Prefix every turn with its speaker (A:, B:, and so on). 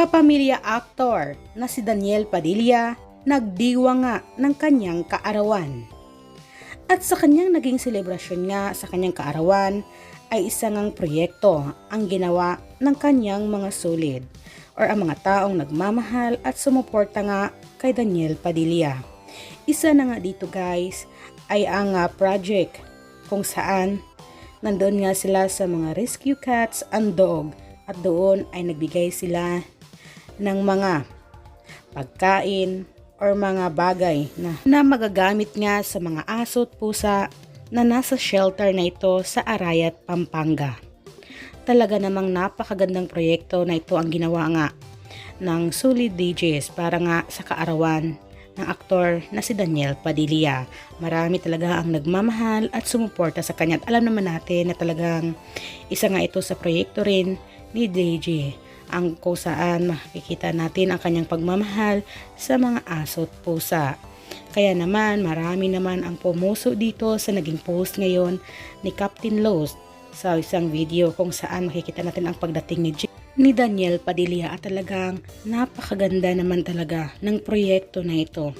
A: Kapamilya actor na si Daniel Padilla nagdiwa nga ng kanyang kaarawan. At sa kanyang naging selebrasyon nga sa kanyang kaarawan ay isang ngang proyekto ang ginawa ng kanyang mga solid or ang mga taong nagmamahal at sumuporta nga kay Daniel Padilla. Isa na nga dito guys ay ang project kung saan nandoon nga sila sa mga rescue cats and dog at doon ay nagbigay sila ng mga pagkain or mga bagay na magagamit nga sa mga aso at pusa na nasa shelter na ito sa Arayat, Pampanga. Talaga namang napakagandang proyekto na ito ang ginawa nga ng Solid DJs para nga sa kaarawan ng aktor na si Daniel Padilla. Marami talaga ang nagmamahal at sumuporta sa kanya. At alam naman natin na talagang isa nga ito sa proyekto rin ni DJ ang kung saan makikita natin ang kanyang pagmamahal sa mga aso at pusa. Kaya naman marami naman ang pumuso dito sa naging post ngayon ni Captain Lost sa isang video kung saan makikita natin ang pagdating ni Daniel Padilla at talagang napakaganda naman talaga ng proyekto na ito.